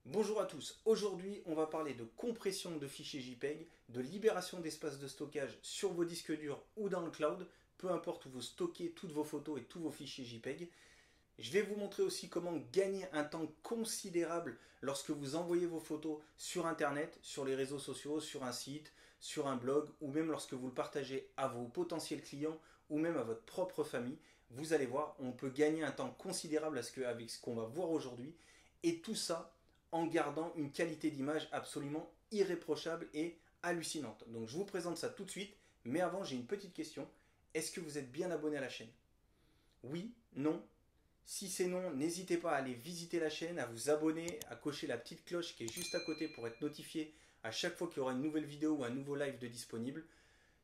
Bonjour à tous, aujourd'hui on va parler de compression de fichiers JPEG, de libération d'espace de stockage sur vos disques durs ou dans le cloud, peu importe où vous stockez toutes vos photos et tous vos fichiers JPEG. Je vais vous montrer aussi comment gagner un temps considérable lorsque vous envoyez vos photos sur internet, sur les réseaux sociaux, sur un site, sur un blog ou même lorsque vous le partagez à vos potentiels clients ou même à votre propre famille. Vous allez voir, on peut gagner un temps considérable avec ce qu'on va voir aujourd'hui et tout ça en gardant une qualité d'image absolument irréprochable et hallucinante. Donc je vous présente ça tout de suite, mais avant j'ai une petite question. Est-ce que vous êtes bien abonné à la chaîne? Oui? Non? Si c'est non, n'hésitez pas à aller visiter la chaîne, à vous abonner, à cocher la petite cloche qui est juste à côté pour être notifié à chaque fois qu'il y aura une nouvelle vidéo ou un nouveau live de disponible.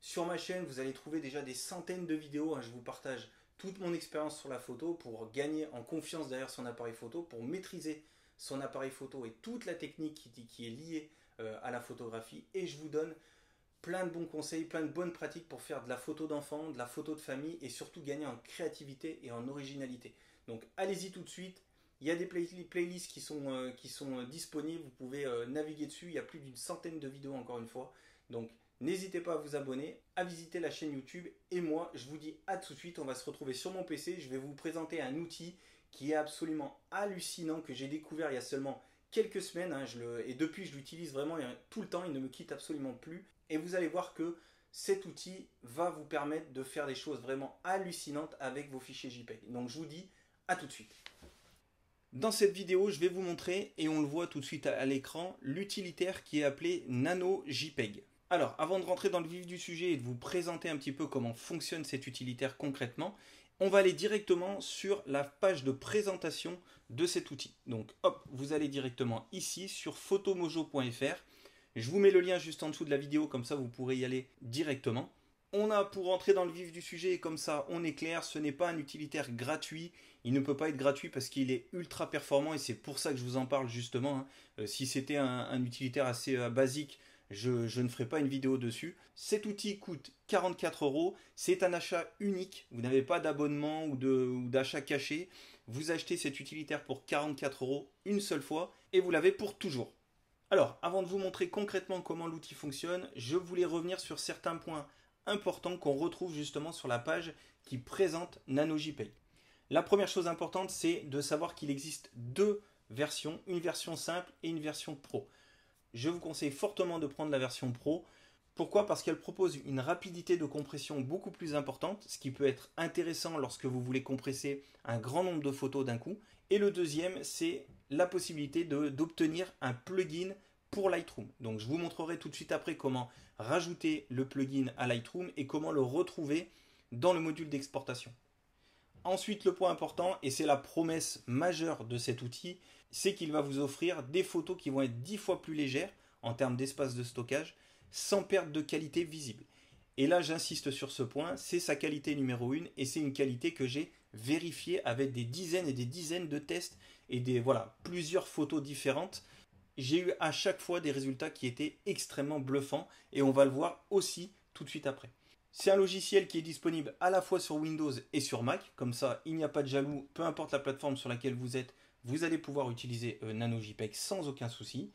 Sur ma chaîne, vous allez trouver déjà des centaines de vidéos. Je vous partage toute mon expérience sur la photo pour gagner en confiance derrière son appareil photo, pour maîtriser son appareil photo et toute la technique qui est liée à la photographie. Et je vous donne plein de bons conseils, plein de bonnes pratiques pour faire de la photo d'enfant, de la photo de famille et surtout gagner en créativité et en originalité. Donc allez-y tout de suite. Il y a des playlists qui sont disponibles, vous pouvez naviguer dessus. Il y a plus d'une centaine de vidéos encore une fois. Donc n'hésitez pas à vous abonner, à visiter la chaîne YouTube. Et moi, je vous dis à tout de suite. On va se retrouver sur mon PC. Je vais vous présenter un outil qui est absolument hallucinant, que j'ai découvert il y a seulement quelques semaines. Et depuis, je l'utilise vraiment tout le temps. Il ne me quitte absolument plus. Et vous allez voir que cet outil va vous permettre de faire des choses vraiment hallucinantes avec vos fichiers JPEG. Donc je vous dis à tout de suite. Dans cette vidéo, je vais vous montrer, et on le voit tout de suite à l'écran, l'utilitaire qui est appelé Nano JPEG. Alors, avant de rentrer dans le vif du sujet et de vous présenter un petit peu comment fonctionne cet utilitaire concrètement, on va aller directement sur la page de présentation de cet outil. Donc, hop, vous allez directement ici sur photomojo.fr. Je vous mets le lien juste en dessous de la vidéo, comme ça vous pourrez y aller directement. On a, pour rentrer dans le vif du sujet, comme ça on est clair, ce n'est pas un utilitaire gratuit. Il ne peut pas être gratuit parce qu'il est ultra performant et c'est pour ça que je vous en parle justement. Si c'était un utilitaire assez basique, je ne ferai pas une vidéo dessus. Cet outil coûte 44 €. C'est un achat unique. Vous n'avez pas d'abonnement ou d'achat caché. Vous achetez cet utilitaire pour 44 € une seule fois et vous l'avez pour toujours. Alors, avant de vous montrer concrètement comment l'outil fonctionne, je voulais revenir sur certains points importants qu'on retrouve justement sur la page qui présente NanoJPEG. La première chose importante, c'est de savoir qu'il existe deux versions, une version simple et une version pro. Je vous conseille fortement de prendre la version pro. Pourquoi? Parce qu'elle propose une rapidité de compression beaucoup plus importante, ce qui peut être intéressant lorsque vous voulez compresser un grand nombre de photos d'un coup. Et le deuxième, c'est la possibilité d'obtenir un plugin pour Lightroom. Donc je vous montrerai tout de suite après comment rajouter le plugin à Lightroom et comment le retrouver dans le module d'exportation. Ensuite, le point important, et c'est la promesse majeure de cet outil, c'est qu'il va vous offrir des photos qui vont être 10 fois plus légères en termes d'espace de stockage, sans perte de qualité visible. Et là, j'insiste sur ce point, c'est sa qualité numéro 1 et c'est une qualité que j'ai vérifiée avec des dizaines et des dizaines de tests et plusieurs photos différentes. J'ai eu à chaque fois des résultats qui étaient extrêmement bluffants et on va le voir aussi tout de suite après. C'est un logiciel qui est disponible à la fois sur Windows et sur Mac, comme ça il n'y a pas de jaloux, peu importe la plateforme sur laquelle vous êtes, vous allez pouvoir utiliser NanoJPEG sans aucun souci.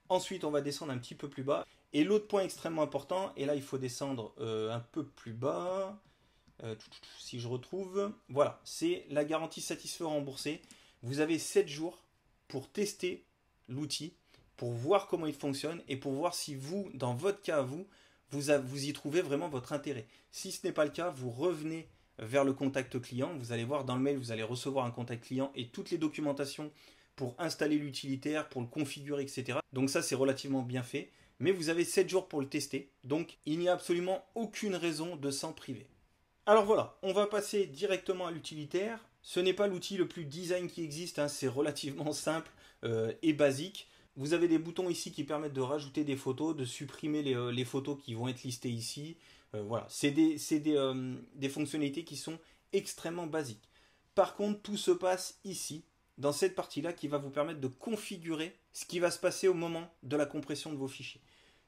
Ensuite on va descendre un petit peu plus bas. Et l'autre point extrêmement important, et là il faut descendre un peu plus bas, si je retrouve, voilà, c'est la garantie satisfait remboursé. Vous avez 7 jours pour tester l'outil, pour voir comment il fonctionne et pour voir si vous, dans votre cas à vous, vous y trouvez vraiment votre intérêt. Si ce n'est pas le cas, vous revenez vers le contact client. Vous allez voir dans le mail, vous allez recevoir un contact client et toutes les documentations pour installer l'utilitaire, pour le configurer, etc. Donc ça, c'est relativement bien fait. Mais vous avez 7 jours pour le tester. Donc il n'y a absolument aucune raison de s'en priver. Alors voilà, on va passer directement à l'utilitaire. Ce n'est pas l'outil le plus design qui existe, c'est relativement simple et basique. Vous avez des boutons ici qui permettent de rajouter des photos, de supprimer les photos qui vont être listées ici. Voilà, c'est des fonctionnalités qui sont extrêmement basiques. Par contre, tout se passe ici, dans cette partie-là, qui va vous permettre de configurer ce qui va se passer au moment de la compression de vos fichiers.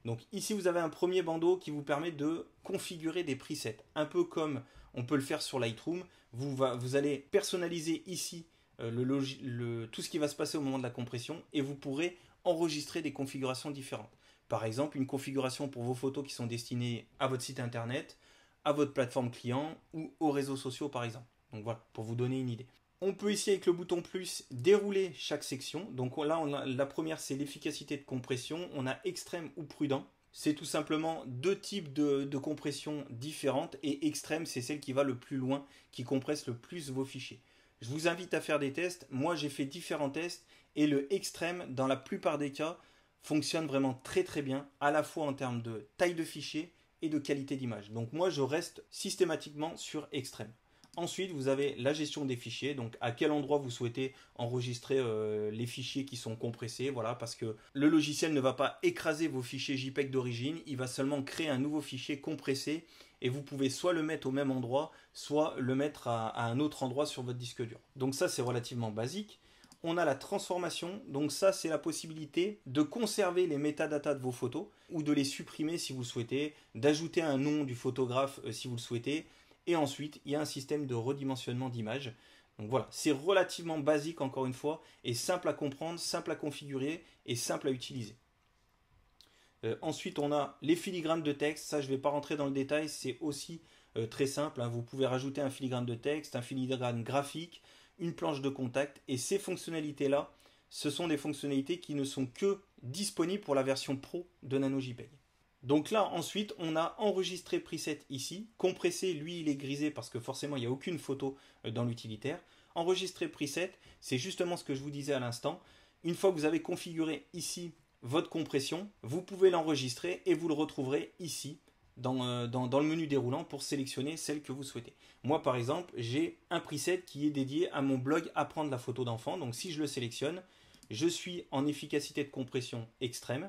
Donc ici, vous avez un premier bandeau qui vous permet de configurer des presets. Un peu comme on peut le faire sur Lightroom. Vous allez personnaliser ici tout ce qui va se passer au moment de la compression et vous pourrez enregistrer des configurations différentes. Par exemple, une configuration pour vos photos qui sont destinées à votre site internet, à votre plateforme client ou aux réseaux sociaux par exemple. Donc voilà, pour vous donner une idée. On peut ici avec le bouton plus dérouler chaque section. Donc là, la première c'est l'efficacité de compression. On a extrême ou prudent. C'est tout simplement deux types de compression différentes et extrême c'est celle qui va le plus loin, qui compresse le plus vos fichiers. Je vous invite à faire des tests. Moi j'ai fait différents tests et le extrême dans la plupart des cas fonctionne vraiment très très bien, à la fois en termes de taille de fichier et de qualité d'image. Donc moi je reste systématiquement sur extrême. Ensuite, vous avez la gestion des fichiers, donc à quel endroit vous souhaitez enregistrer les fichiers qui sont compressés, voilà, parce que le logiciel ne va pas écraser vos fichiers JPEG d'origine, il va seulement créer un nouveau fichier compressé et vous pouvez soit le mettre au même endroit, soit le mettre à un autre endroit sur votre disque dur. Donc ça, c'est relativement basique. On a la transformation, donc ça c'est la possibilité de conserver les métadatas de vos photos ou de les supprimer si vous le souhaitez, d'ajouter un nom du photographe si vous le souhaitez, et ensuite il y a un système de redimensionnement d'image. Donc voilà, c'est relativement basique encore une fois, et simple à comprendre, simple à configurer et simple à utiliser. Ensuite on a les filigranes de texte, ça je ne vais pas rentrer dans le détail, c'est aussi très simple, hein. Vous pouvez rajouter un filigrane de texte, un filigrane graphique, une planche de contact, et ces fonctionnalités-là, ce sont des fonctionnalités qui ne sont que disponibles pour la version pro de NanoJPEG. Donc là, ensuite, on a enregistré preset ici, compressé, lui, il est grisé parce que forcément, il n'y a aucune photo dans l'utilitaire. Enregistrer preset, c'est justement ce que je vous disais à l'instant. Une fois que vous avez configuré ici votre compression, vous pouvez l'enregistrer et vous le retrouverez ici, dans le menu déroulant pour sélectionner celle que vous souhaitez. Moi par exemple j'ai un preset qui est dédié à mon blog apprendre la photo d'enfant, donc si je le sélectionne, je suis en efficacité de compression extrême,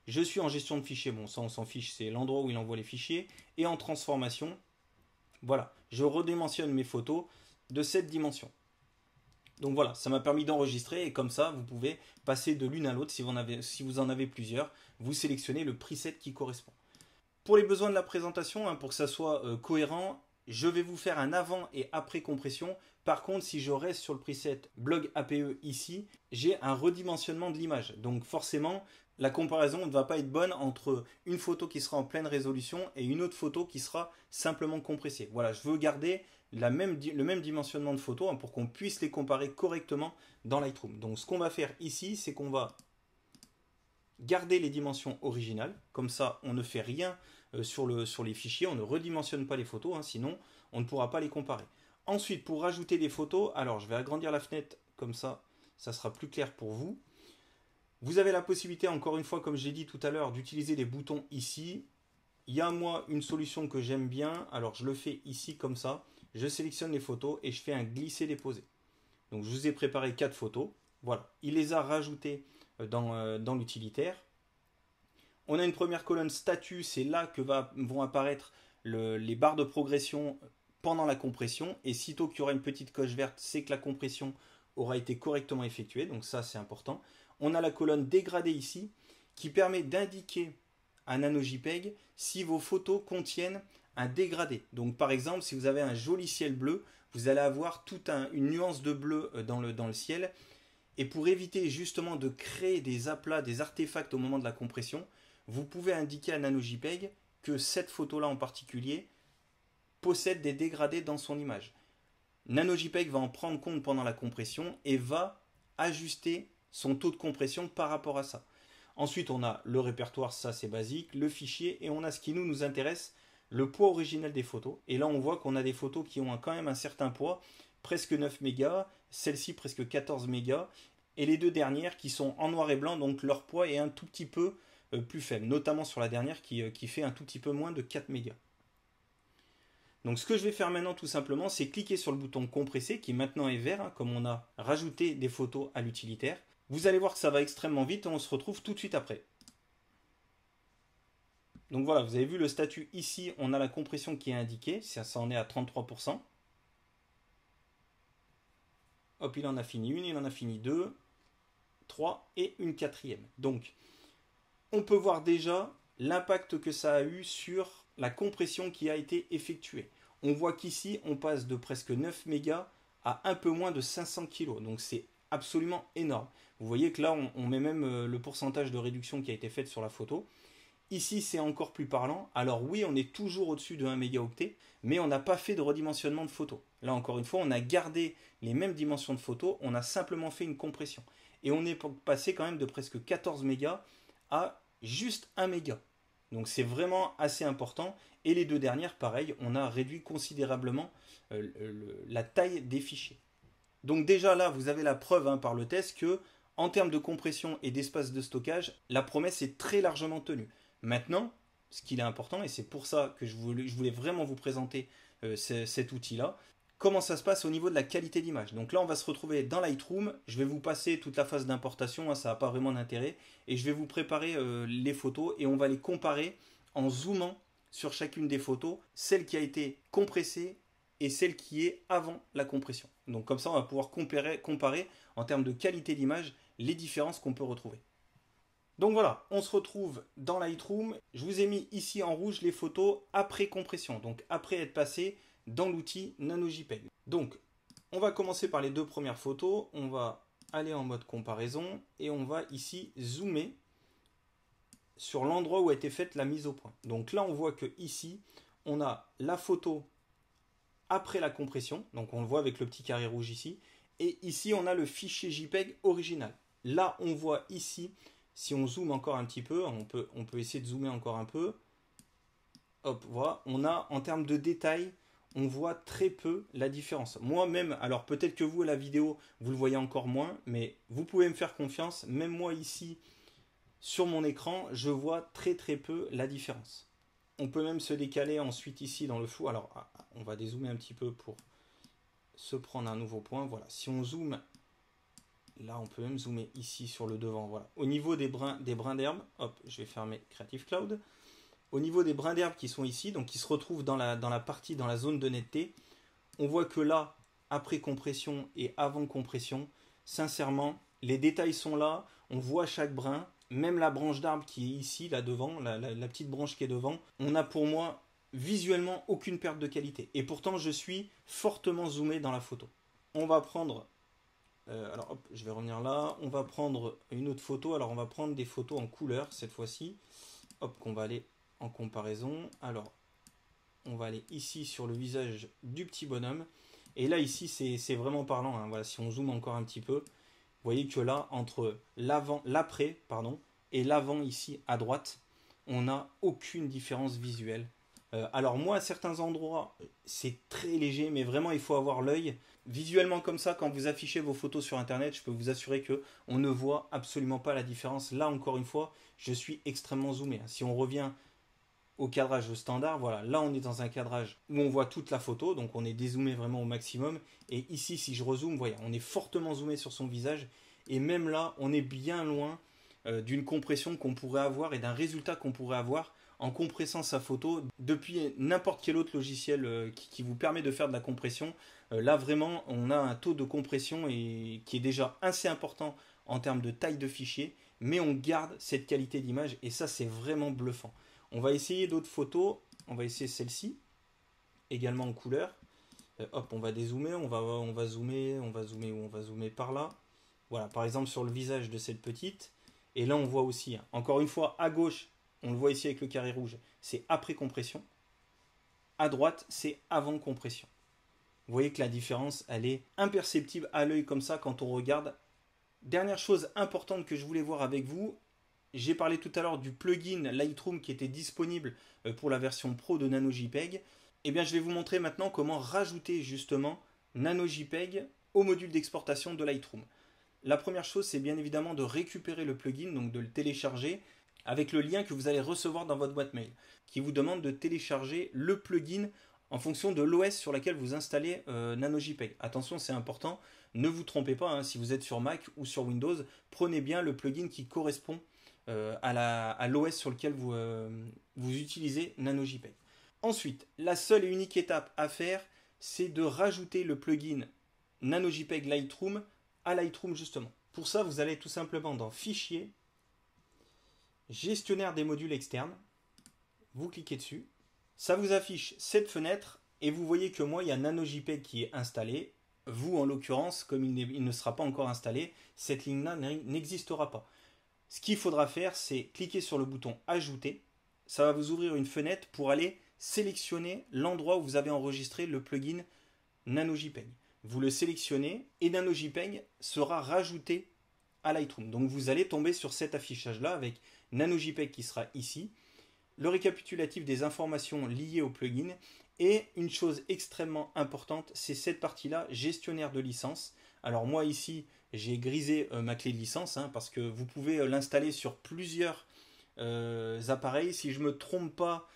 je suis en gestion de fichiers, bon ça on s'en fiche, c'est l'endroit où il envoie les fichiers, et en transformation, voilà, je redimensionne mes photos de cette dimension. Donc voilà, ça m'a permis d'enregistrer et comme ça vous pouvez passer de l'une à l'autre si vous en avez plusieurs, vous sélectionnez le preset qui correspond. Pour les besoins de la présentation, pour que ça soit cohérent, je vais vous faire un avant et après compression. Par contre, si je reste sur le preset blog APE ici, j'ai un redimensionnement de l'image. Donc forcément, la comparaison ne va pas être bonne entre une photo qui sera en pleine résolution et une autre photo qui sera simplement compressée. Voilà, je veux garder le même dimensionnement de photos pour qu'on puisse les comparer correctement dans Lightroom. Donc ce qu'on va faire ici, c'est qu'on va garder les dimensions originales, comme ça on ne fait rien sur les fichiers, on ne redimensionne pas les photos, sinon on ne pourra pas les comparer. Ensuite, pour rajouter des photos, alors je vais agrandir la fenêtre, comme ça sera plus clair pour vous. Vous avez la possibilité, encore une fois, comme je l'ai dit tout à l'heure, d'utiliser les boutons ici. Il y a moi une solution que j'aime bien, alors je le fais ici comme ça, je sélectionne les photos et je fais un glisser-déposer. Donc je vous ai préparé 4 photos, voilà, il les a rajoutées dans l'utilitaire. On a une première colonne statut, c'est là que vont apparaître les barres de progression pendant la compression, et sitôt qu'il y aura une petite coche verte, c'est que la compression aura été correctement effectuée, donc ça c'est important. On a la colonne dégradée ici, qui permet d'indiquer à NanoJPEG si vos photos contiennent un dégradé. Donc par exemple, si vous avez un joli ciel bleu, vous allez avoir toute une nuance de bleu dans le ciel, et pour éviter justement de créer des aplats, des artefacts au moment de la compression, vous pouvez indiquer à NanoJPEG que cette photo-là en particulier possède des dégradés dans son image. NanoJPEG va en prendre compte pendant la compression et va ajuster son taux de compression par rapport à ça. Ensuite, on a le répertoire, ça c'est basique, le fichier, et on a ce qui nous intéresse, le poids originel des photos. Et là, on voit qu'on a des photos qui ont quand même un certain poids, presque 9 mégas, celle-ci presque 14 mégas, et les deux dernières qui sont en noir et blanc, donc leur poids est un tout petit peu plus faible, notamment sur la dernière qui fait un tout petit peu moins de 4 mégas. Donc ce que je vais faire maintenant tout simplement, c'est cliquer sur le bouton compresser qui maintenant est vert, comme on a rajouté des photos à l'utilitaire. Vous allez voir que ça va extrêmement vite et on se retrouve tout de suite après. Donc voilà, vous avez vu le statut ici, on a la compression qui est indiquée, ça en est à 33%. Hop, il en a fini une, il en a fini deux, 3 et une quatrième. Donc on peut voir déjà l'impact que ça a eu sur la compression qui a été effectuée. On voit qu'ici, on passe de presque 9 mégas à un peu moins de 500 kg. Donc c'est absolument énorme. Vous voyez que là, on met même le pourcentage de réduction qui a été fait sur la photo. Ici, c'est encore plus parlant. Alors oui, on est toujours au-dessus de 1 mégaoctet, mais on n'a pas fait de redimensionnement de photo. Là, encore une fois, on a gardé les mêmes dimensions de photo, on a simplement fait une compression. Et on est passé quand même de presque 14 mégas à juste 1 méga. Donc c'est vraiment assez important. Et les deux dernières, pareil, on a réduit considérablement la taille des fichiers. Donc déjà là, vous avez la preuve par le test que, en termes de compression et d'espace de stockage, la promesse est très largement tenue. Maintenant, ce qu'il est important, et c'est pour ça que je voulais vraiment vous présenter cet outil-là, comment ça se passe au niveau de la qualité d'image. Donc là, on va se retrouver dans Lightroom. Je vais vous passer toute la phase d'importation, ça n'a pas vraiment d'intérêt. Et je vais vous préparer les photos et on va les comparer en zoomant sur chacune des photos, celle qui a été compressée et celle qui est avant la compression. Donc comme ça, on va pouvoir comparer en termes de qualité d'image les différences qu'on peut retrouver. Donc voilà, on se retrouve dans Lightroom. Je vous ai mis ici en rouge les photos après compression, donc après être passé dans l'outil NanoJPEG. Donc, on va commencer par les deux premières photos. On va aller en mode comparaison et on va ici zoomer sur l'endroit où a été faite la mise au point. Donc là, on voit que ici, on a la photo après la compression. Donc on le voit avec le petit carré rouge ici. Et ici, on a le fichier JPEG original. Là, on voit ici, si on zoome encore un petit peu, on peut essayer de zoomer encore un peu. Hop, voilà, on a en termes de détails, on voit très peu la différence. Moi-même, alors peut-être que vous à la vidéo, vous le voyez encore moins, mais vous pouvez me faire confiance. Même moi ici, sur mon écran, je vois très peu la différence. On peut même se décaler ensuite ici dans le flou. Alors, on va dézoomer un petit peu pour se prendre un nouveau point. Voilà, si on zoome, là on peut même zoomer ici sur le devant. Voilà. Au niveau des brins d'herbe, hop, je vais fermer Creative Cloud. Au niveau des brins d'herbe qui sont ici, donc qui se retrouvent dans la partie, dans la zone de netteté, on voit que là, après compression et avant compression, sincèrement, les détails sont là, on voit chaque brin, même la branche d'arbre qui est ici, là devant, la petite branche qui est devant, on n'a pour moi visuellement aucune perte de qualité. Et pourtant, je suis fortement zoomé dans la photo. On va prendre, alors hop, je vais revenir là, on va prendre une autre photo, alors on va prendre des photos en couleur cette fois-ci, hop, qu'on va aller en comparaison. Alors, on va aller ici sur le visage du petit bonhomme. Et là, ici, c'est vraiment parlant. Voilà, si on zoome encore un petit peu, vous voyez que là, entre l'après, et l'avant ici à droite, on n'a aucune différence visuelle. Alors moi, à certains endroits, c'est très léger, mais vraiment, il faut avoir l'œil. Visuellement comme ça, quand vous affichez vos photos sur Internet, je peux vous assurer qu'on ne voit absolument pas la différence. Là, encore une fois, je suis extrêmement zoomé. Si on revient au cadrage standard, voilà, là on est dans un cadrage où on voit toute la photo, donc on est dézoomé vraiment au maximum, et ici si je rezoome, voyez, on est fortement zoomé sur son visage, et même là on est bien loin d'une compression qu'on pourrait avoir et d'un résultat qu'on pourrait avoir en compressant sa photo depuis n'importe quel autre logiciel qui vous permet de faire de la compression. Là vraiment on a un taux de compression qui est déjà assez important en termes de taille de fichier, mais on garde cette qualité d'image et ça c'est vraiment bluffant. On va essayer d'autres photos. On va essayer celle-ci, également en couleur. Hop, on va dézoomer, on va zoomer par là. Voilà, par exemple sur le visage de cette petite. Et là, on voit aussi, encore une fois, à gauche, on le voit ici avec le carré rouge, c'est après compression. À droite, c'est avant compression. Vous voyez que la différence, elle est imperceptible à l'œil comme ça quand on regarde. Dernière chose importante que je voulais voir avec vous, j'ai parlé tout à l'heure du plugin Lightroom qui était disponible pour la version pro de NanoJPEG. Eh bien, je vais vous montrer maintenant comment rajouter justement NanoJPEG au module d'exportation de Lightroom. La première chose, c'est bien évidemment de récupérer le plugin, donc de le télécharger avec le lien que vous allez recevoir dans votre boîte mail, qui vous demande de télécharger le plugin en fonction de l'OS sur laquelle vous installez NanoJPEG. Attention, c'est important, ne vous trompez pas, si vous êtes sur Mac ou sur Windows, prenez bien le plugin qui correspond à l'OS sur lequel vous utilisez NanoJPEG. Ensuite, la seule et unique étape à faire, c'est de rajouter le plugin NanoJPEG Lightroom à Lightroom justement. Pour ça, vous allez tout simplement dans Fichier, Gestionnaire des modules externes, vous cliquez dessus, ça vous affiche cette fenêtre et vous voyez que moi, il y a NanoJPEG qui est installé. vous, en l'occurrence, comme il ne sera pas encore installé, cette ligne-là n'existera pas. Ce qu'il faudra faire, c'est cliquer sur le bouton Ajouter. Ça va vous ouvrir une fenêtre pour aller sélectionner l'endroit où vous avez enregistré le plugin NanoJPEG. Vous le sélectionnez et NanoJPEG sera rajouté à Lightroom. Donc vous allez tomber sur cet affichage-là avec NanoJPEG qui sera ici, le récapitulatif des informations liées au plugin et une chose extrêmement importante, c'est cette partie-là, gestionnaire de licence. Alors moi ici, j'ai grisé ma clé de licence parce que vous pouvez l'installer sur plusieurs appareils. Si je ne me trompe pas,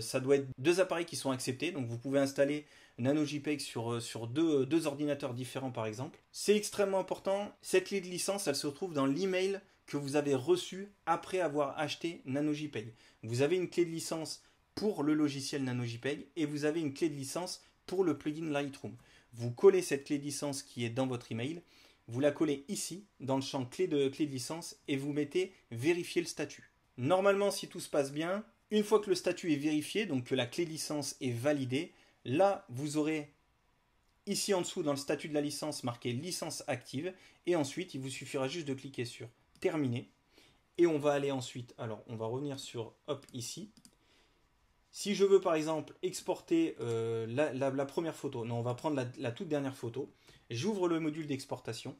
ça doit être 2 appareils qui sont acceptés. Donc vous pouvez installer NanoJPEG sur deux ordinateurs différents par exemple. C'est extrêmement important. Cette clé de licence, elle se retrouve dans l'email que vous avez reçu après avoir acheté NanoJPEG. Vous avez une clé de licence pour le logiciel NanoJPEG et vous avez une clé de licence pour le plugin Lightroom. Vous collez cette clé de licence qui est dans votre email, vous la collez ici dans le champ clé de licence et vous mettez vérifier le statut. Normalement, si tout se passe bien, une fois que le statut est vérifié, donc que la clé de licence est validée, là vous aurez ici en dessous dans le statut de la licence marqué licence active et ensuite il vous suffira juste de cliquer sur terminer et on va aller ensuite, alors on va revenir sur hop ici. Si je veux par exemple exporter la première photo, non on va prendre la toute dernière photo, j'ouvre le module d'exportation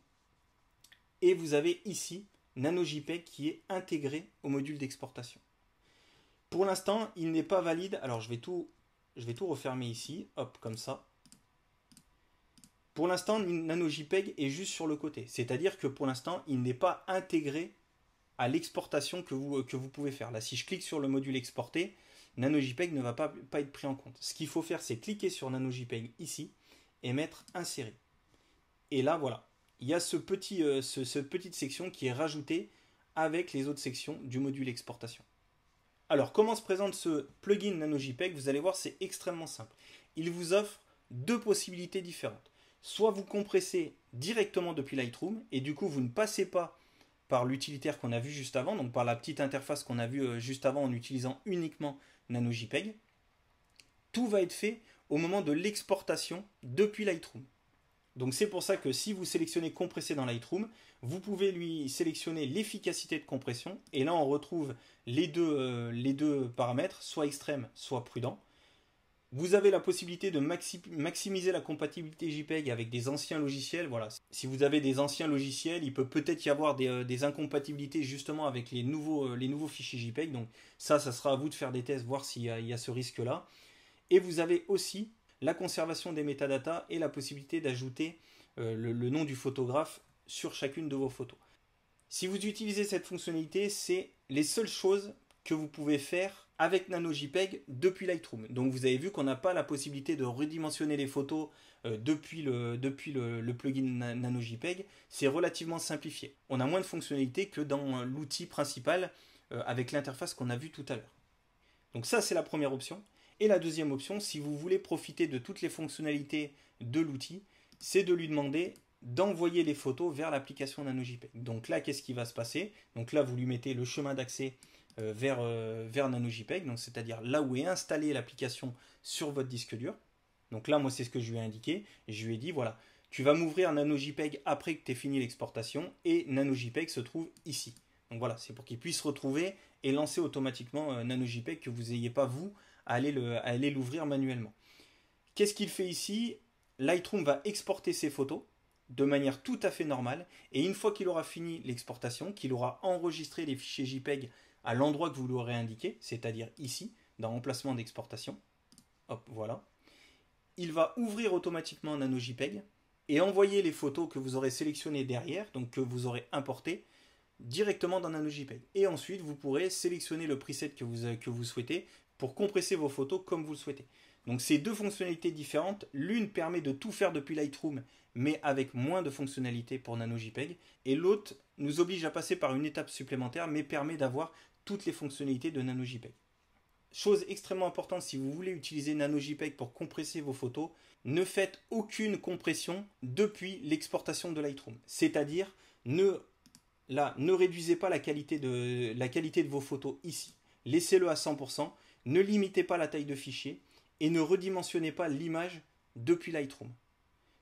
et vous avez ici NanoJPEG qui est intégré au module d'exportation. Pour l'instant il n'est pas valide, alors je vais tout refermer ici, hop comme ça. Pour l'instant NanoJPEG est juste sur le côté, c'est-à-dire que pour l'instant il n'est pas intégré à l'exportation que vous pouvez faire. Là si je clique sur le module exporté, NanoJPEG ne va pas être pris en compte. Ce qu'il faut faire, c'est cliquer sur NanoJPEG ici et mettre insérer. Et là, voilà, il y a cette petite section qui est rajoutée avec les autres sections du module exportation. Alors, comment se présente ce plugin NanoJPEG? Vous allez voir, c'est extrêmement simple. Il vous offre 2 possibilités différentes. Soit vous compressez directement depuis Lightroom et du coup, vous ne passez pas par l'utilitaire qu'on a vu juste avant, donc par la petite interface qu'on a vue juste avant en utilisant uniquement NanoJPEG. Tout va être fait au moment de l'exportation depuis Lightroom. Donc c'est pour ça que si vous sélectionnez compresser dans Lightroom, vous pouvez lui sélectionner l'efficacité de compression et là on retrouve les deux paramètres, soit extrême, soit prudent. Vous avez la possibilité de maximiser la compatibilité JPEG avec des anciens logiciels. Voilà. Si vous avez des anciens logiciels, il peut peut-être y avoir des incompatibilités justement avec les nouveaux fichiers JPEG. Donc ça sera à vous de faire des tests, voir s'il y a ce risque-là. Et vous avez aussi la conservation des métadatas et la possibilité d'ajouter le nom du photographe sur chacune de vos photos. Si vous utilisez cette fonctionnalité, c'est les seules choses que vous pouvez faire avec NanoJPEG depuis Lightroom. Donc vous avez vu qu'on n'a pas la possibilité de redimensionner les photos depuis le plugin NanoJPEG. C'est relativement simplifié. On a moins de fonctionnalités que dans l'outil principal avec l'interface qu'on a vue tout à l'heure. Donc ça, c'est la première option. Et la deuxième option, si vous voulez profiter de toutes les fonctionnalités de l'outil, c'est de lui demander d'envoyer les photos vers l'application NanoJPEG. Donc là, qu'est-ce qui va se passer? Donc là, vous lui mettez le chemin d'accès vers NanoJPEG, donc c'est-à-dire là où est installée l'application sur votre disque dur. Donc là, moi, c'est ce que je lui ai indiqué. Et je lui ai dit, voilà, tu vas m'ouvrir NanoJPEG après que tu aies fini l'exportation et NanoJPEG se trouve ici. Donc voilà, c'est pour qu'il puisse retrouver et lancer automatiquement NanoJPEG, que vous n'ayez pas, vous, à aller l'ouvrir manuellement. Qu'est-ce qu'il fait ici? Lightroom va exporter ses photos de manière tout à fait normale et une fois qu'il aura fini l'exportation, qu'il aura enregistré les fichiers JPEG à l'endroit que vous lui aurez indiqué, c'est-à-dire ici, dans emplacement d'exportation, hop, voilà, il va ouvrir automatiquement NanoJPEG et envoyer les photos que vous aurez sélectionnées derrière, donc que vous aurez importées, directement dans NanoJPEG. Et ensuite, vous pourrez sélectionner le preset que vous souhaitez pour compresser vos photos comme vous le souhaitez. Donc c'est 2 fonctionnalités différentes. L'une permet de tout faire depuis Lightroom, mais avec moins de fonctionnalités pour NanoJPEG. Et l'autre nous oblige à passer par une étape supplémentaire, mais permet d'avoir toutes les fonctionnalités de NanoJPEG. Chose extrêmement importante, si vous voulez utiliser NanoJPEG pour compresser vos photos, ne faites aucune compression depuis l'exportation de Lightroom. C'est-à-dire, ne réduisez pas la qualité de vos photos ici. Laissez-le à 100%, ne limitez pas la taille de fichier et ne redimensionnez pas l'image depuis Lightroom.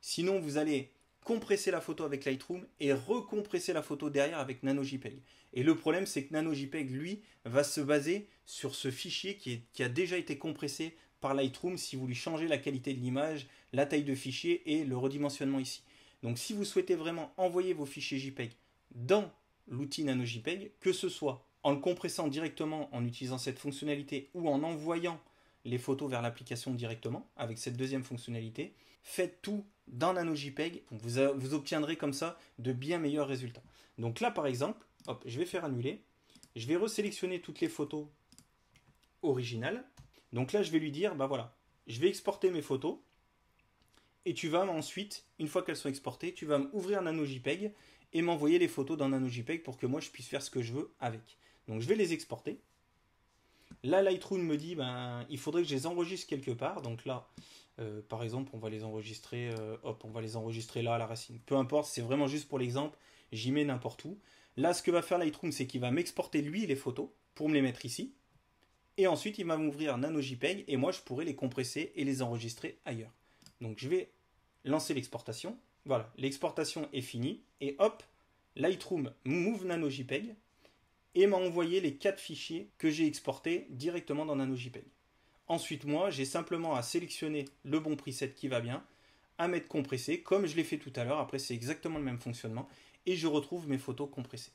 Sinon, vous allez compresser la photo avec Lightroom et recompresser la photo derrière avec NanoJPEG. Et le problème, c'est que NanoJPEG, lui, va se baser sur ce fichier qui a déjà été compressé par Lightroom si vous lui changez la qualité de l'image, la taille de fichier et le redimensionnement ici. Donc si vous souhaitez vraiment envoyer vos fichiers JPEG dans l'outil NanoJPEG, que ce soit en le compressant directement en utilisant cette fonctionnalité ou en envoyant les photos vers l'application directement avec cette deuxième fonctionnalité, faites tout dans NanoJPEG, vous obtiendrez comme ça de bien meilleurs résultats. Donc là par exemple, hop, je vais faire annuler, je vais resélectionner toutes les photos originales. Donc là je vais lui dire, bah voilà, je vais exporter mes photos et tu vas ensuite, une fois qu'elles sont exportées, tu vas m'ouvrir NanoJPEG et m'envoyer les photos dans NanoJPEG pour que moi je puisse faire ce que je veux avec. Donc je vais les exporter. Là Lightroom me dit, ben, il faudrait que je les enregistre quelque part. Donc là, par exemple, on va les enregistrer, hop, on va les enregistrer là à la racine. Peu importe, c'est vraiment juste pour l'exemple, j'y mets n'importe où. Là, ce que va faire Lightroom, c'est qu'il va m'exporter lui les photos pour me les mettre ici. Et ensuite, il va m'ouvrir NanoJPEG et moi, je pourrai les compresser et les enregistrer ailleurs. Donc, je vais lancer l'exportation. Voilà, l'exportation est finie. Et hop, Lightroom m'ouvre NanoJPEG et m'a envoyé les 4 fichiers que j'ai exportés directement dans NanoJPEG. Ensuite, moi, j'ai simplement à sélectionner le bon preset qui va bien, à mettre compressé, comme je l'ai fait tout à l'heure. Après, c'est exactement le même fonctionnement. Et je retrouve mes photos compressées.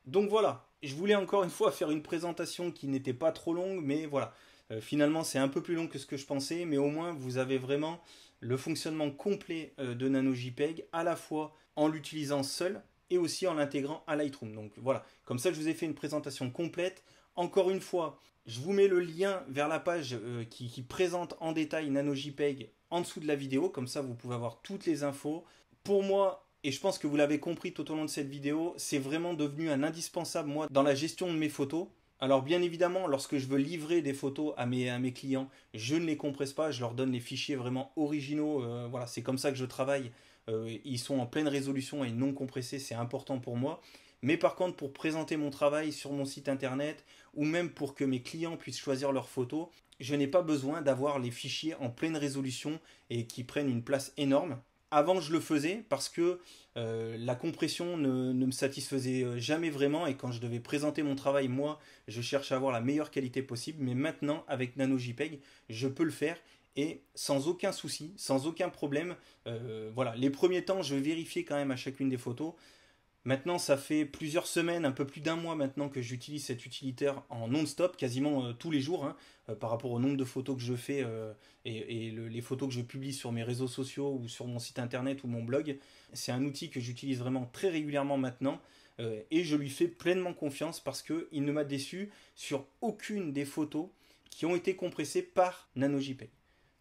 Donc voilà, je voulais encore une fois faire une présentation qui n'était pas trop longue, mais voilà. Finalement, c'est un peu plus long que ce que je pensais, mais au moins, vous avez vraiment le fonctionnement complet de NanoJPEG, à la fois en l'utilisant seul et aussi en l'intégrant à Lightroom. Donc voilà, comme ça, je vous ai fait une présentation complète. Encore une fois, je vous mets le lien vers la page qui présente en détail NanoJPEG en dessous de la vidéo. Comme ça, vous pouvez avoir toutes les infos. Pour moi, et je pense que vous l'avez compris tout au long de cette vidéo, c'est vraiment devenu un indispensable, moi, dans la gestion de mes photos. Alors bien évidemment, lorsque je veux livrer des photos à mes clients, je ne les compresse pas, je leur donne les fichiers vraiment originaux. Voilà, c'est comme ça que je travaille. Ils sont en pleine résolution et non compressés, c'est important pour moi. Mais par contre, pour présenter mon travail sur mon site internet ou même pour que mes clients puissent choisir leurs photos, je n'ai pas besoin d'avoir les fichiers en pleine résolution et qui prennent une place énorme. Avant, je le faisais parce que la compression ne me satisfaisait jamais vraiment et quand je devais présenter mon travail, moi, je cherche à avoir la meilleure qualité possible. Mais maintenant, avec NanoJPEG, je peux le faire et sans aucun souci, sans aucun problème. Voilà, les premiers temps, je vérifiais quand même à chacune des photos. Maintenant, ça fait plusieurs semaines, un peu plus d'un mois maintenant que j'utilise cet utilitaire en non-stop, quasiment tous les jours, hein, par rapport au nombre de photos que je fais et les photos que je publie sur mes réseaux sociaux ou sur mon site internet ou mon blog. C'est un outil que j'utilise vraiment très régulièrement maintenant et je lui fais pleinement confiance parce qu'il ne m'a déçu sur aucune des photos qui ont été compressées par NanoJPEG.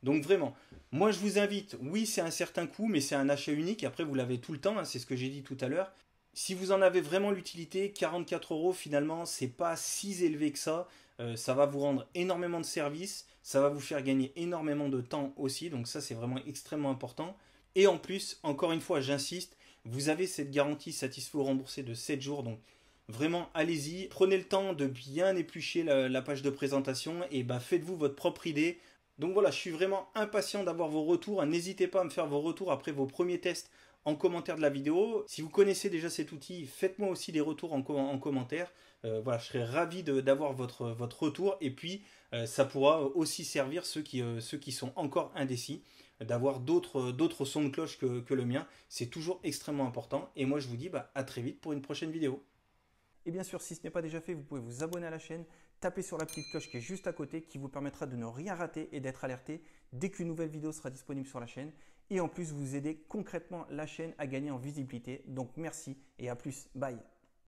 Donc vraiment, moi je vous invite, oui c'est un certain coût, mais c'est un achat unique, après vous l'avez tout le temps, hein, c'est ce que j'ai dit tout à l'heure. Si vous en avez vraiment l'utilité, 44 € finalement, c'est pas si élevé que ça. Ça va vous rendre énormément de services, ça va vous faire gagner énormément de temps aussi, donc ça c'est vraiment extrêmement important. Et en plus, encore une fois, j'insiste, vous avez cette garantie satisfait ou remboursé de 7 jours, donc vraiment allez-y, prenez le temps de bien éplucher la page de présentation et bah, faites-vous votre propre idée. Donc voilà, je suis vraiment impatient d'avoir vos retours, n'hésitez pas à me faire vos retours après vos premiers tests en commentaire de la vidéo. Si vous connaissez déjà cet outil, faites-moi aussi des retours en commentaire. Voilà, je serais ravi d'avoir votre retour. Et puis, ça pourra aussi servir ceux qui sont encore indécis, d'avoir d'autres sons de cloche que le mien. C'est toujours extrêmement important. Et moi, je vous dis bah, à très vite pour une prochaine vidéo. Et bien sûr, si ce n'est pas déjà fait, vous pouvez vous abonner à la chaîne, taper sur la petite cloche qui est juste à côté, qui vous permettra de ne rien rater et d'être alerté dès qu'une nouvelle vidéo sera disponible sur la chaîne. Et en plus, vous aider concrètement la chaîne à gagner en visibilité. Donc merci et à plus. Bye.